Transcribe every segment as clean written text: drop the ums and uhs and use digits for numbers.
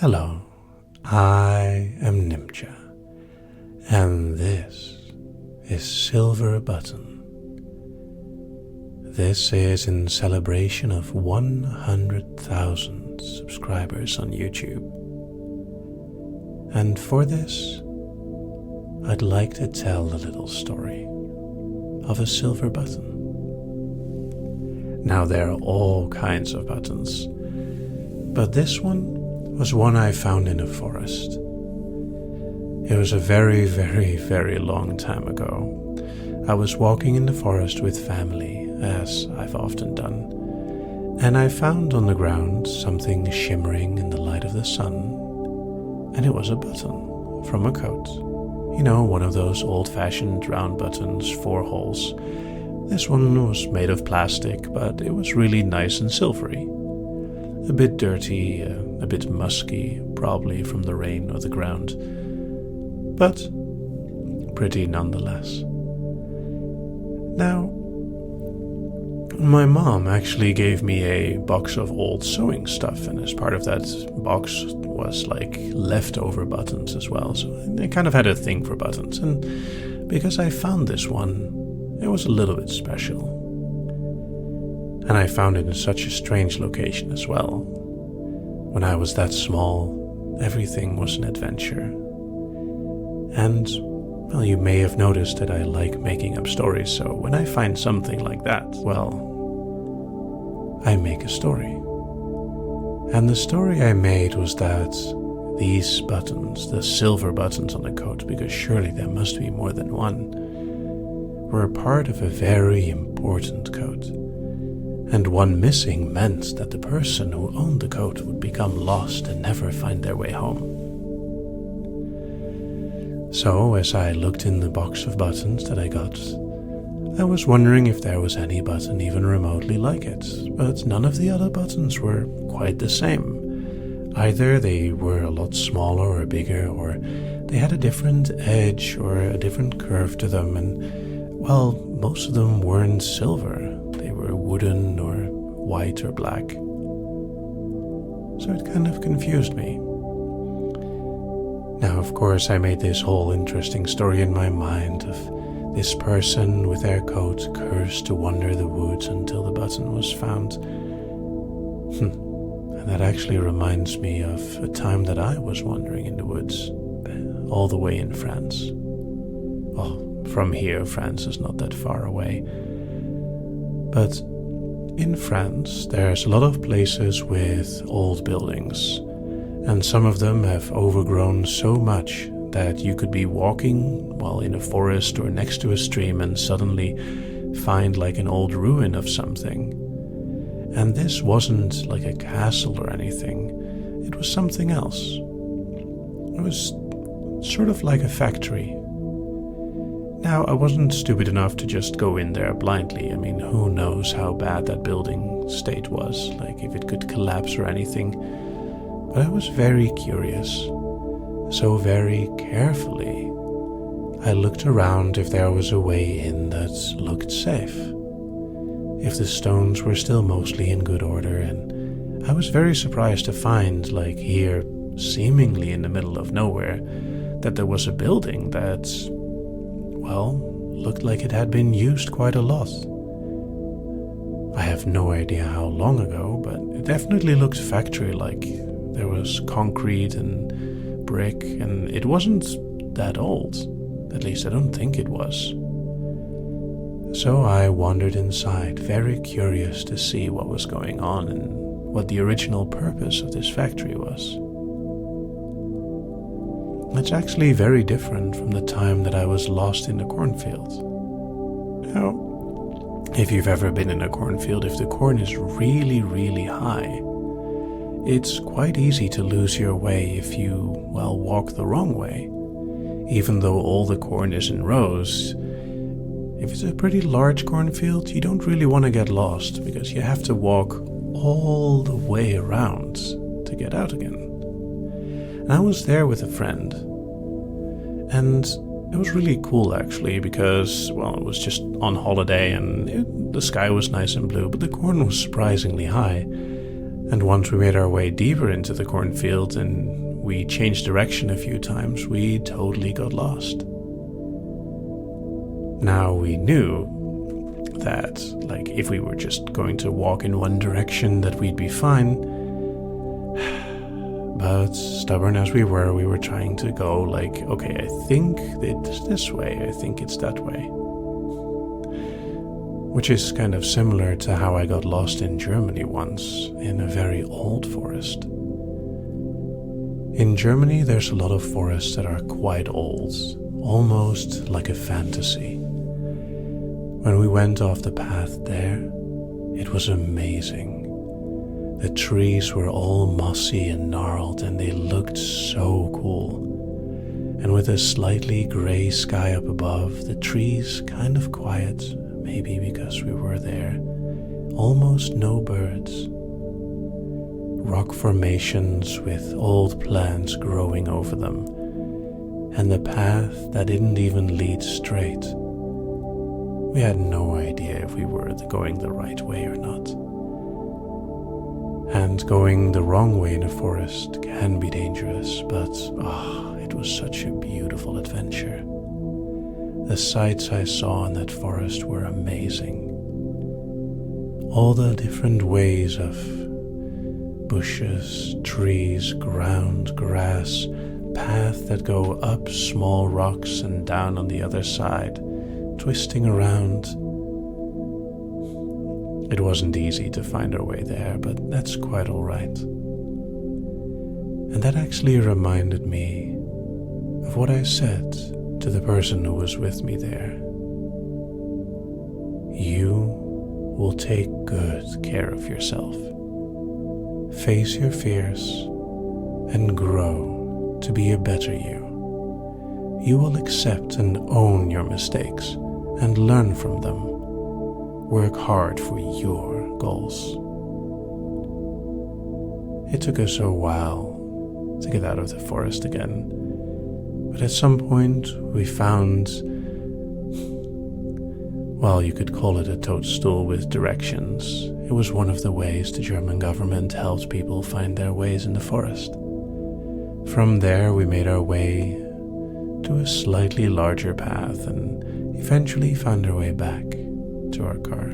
Hello, I am Nimja, and this is Silver Button. This is in celebration of 100,000 subscribers on YouTube. And for this, I'd like to tell the little story of a silver button. Now, there are all kinds of buttons, but this one was one I found in a forest. It was a very, very, very long time ago. I was walking in the forest with family, as I've often done, and I found on the ground something shimmering in the light of the sun, and it was a button from a coat. You know, one of those old-fashioned round buttons, 4 holes. This one was made of plastic, but it was really nice and silvery. A bit dirty, a bit musky, probably from the rain or the ground, but pretty nonetheless. Now, my mom actually gave me a box of old sewing stuff, and as part of that box was like leftover buttons as well, so I kind of had a thing for buttons, and because I found this one, it was a little bit special. And I found it in such a strange location as well. When I was that small, everything was an adventure. And, well, you may have noticed that I like making up stories, so when I find something like that, well, I make a story. And the story I made was that these buttons, the silver buttons on the coat, because surely there must be more than one, were part of a very important coat. And one missing meant that the person who owned the coat would become lost and never find their way home. So, as I looked in the box of buttons that I got, I was wondering if there was any button even remotely like it, but none of the other buttons were quite the same. Either they were a lot smaller or bigger, or they had a different edge or a different curve to them, and, well, most of them weren't silver. They were wooden or white or black. So it kind of confused me. Now, of course, I made this whole interesting story in my mind of this person with their coat cursed to wander the woods until the button was found. And that actually reminds me of a time that I was wandering in the woods, all the way in France. Oh, from here, France is not that far away. But in France, there's a lot of places with old buildings, and some of them have overgrown so much that you could be walking while in a forest or next to a stream and suddenly find like an old ruin of something. And this wasn't like a castle or anything, it was something else. It was sort of like a factory. Now, I wasn't stupid enough to just go in there blindly. I mean, who knows how bad that building state was, like if it could collapse or anything. But I was very curious, so very carefully I looked around if there was a way in that looked safe, if the stones were still mostly in good order, and I was very surprised to find, like here, seemingly in the middle of nowhere, that there was a building that, well, looked like it had been used quite a lot. I have no idea how long ago, but it definitely looked factory-like. There was concrete and brick, and it wasn't that old. At least I don't think it was. So I wandered inside, very curious to see what was going on and what the original purpose of this factory was. It's actually very different from the time that I was lost in the cornfield. Now, if you've ever been in a cornfield, if the corn is really, really high, it's quite easy to lose your way if you, well, walk the wrong way. Even though all the corn is in rows, if it's a pretty large cornfield, you don't really want to get lost because you have to walk all the way around to get out again. And I was there with a friend, and it was really cool actually because, well, it was just on holiday and the sky was nice and blue, but the corn was surprisingly high. And once we made our way deeper into the cornfield and we changed direction a few times, we totally got lost. Now we knew that, like, if we were just going to walk in one direction, that we'd be fine. But stubborn as we were trying to go like, okay, I think it's this way, I think it's that way. Which is kind of similar to how I got lost in Germany once, in a very old forest. In Germany, there's a lot of forests that are quite old, almost like a fantasy. When we went off the path there, it was amazing. The trees were all mossy and gnarled, and they looked so cool. And with a slightly grey sky up above, the trees kind of quiet, maybe because we were there. Almost no birds. Rock formations with old plants growing over them, and the path that didn't even lead straight. We had no idea if we were going the right way or not. And going the wrong way in a forest can be dangerous, but it was such a beautiful adventure. The sights I saw in that forest were amazing. All the different ways of bushes, trees, ground, grass, paths that go up small rocks and down on the other side, twisting around. It wasn't easy to find our way there, but that's quite all right. And that actually reminded me of what I said to the person who was with me there. You will take good care of yourself. Face your fears and grow to be a better you. You will accept and own your mistakes and learn from them. Work hard for your goals. It took us a while to get out of the forest again, but at some point we found, well, you could call it a toadstool with directions. It was one of the ways the German government helped people find their ways in the forest. From there we made our way to a slightly larger path and eventually found our way back to our car.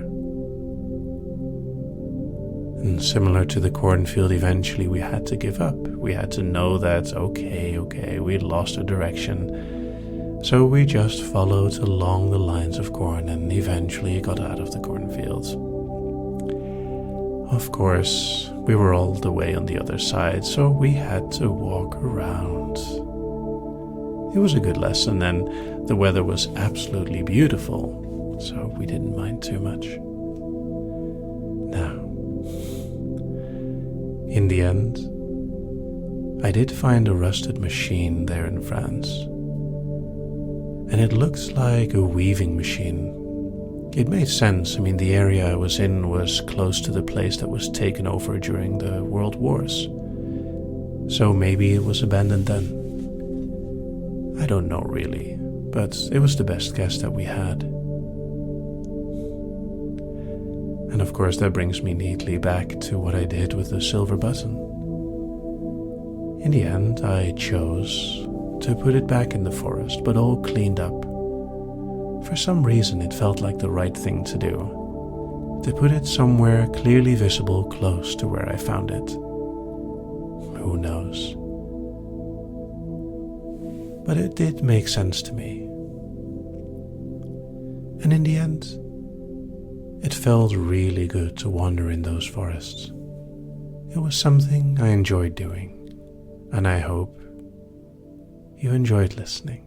And similar to the cornfield, eventually we had to give up. We had to know that, okay, we'd lost our direction. So we just followed along the lines of corn and eventually got out of the cornfields. Of course, we were all the way on the other side, so we had to walk around. It was a good lesson, and the weather was absolutely beautiful, so we didn't mind too much. Now, in the end, I did find a rusted machine there in France, and it looked like a weaving machine. It made sense. I mean, the area I was in was close to the place that was taken over during the World Wars, so maybe it was abandoned then. I don't know really, but it was the best guess that we had. And of course that brings me neatly back to what I did with the silver button. In the end, I chose to put it back in the forest, but all cleaned up. For some reason it felt like the right thing to do, to put it somewhere clearly visible close to where I found it. Who knows? But it did make sense to me. And in the end, it felt really good to wander in those forests. It was something I enjoyed doing, and I hope you enjoyed listening.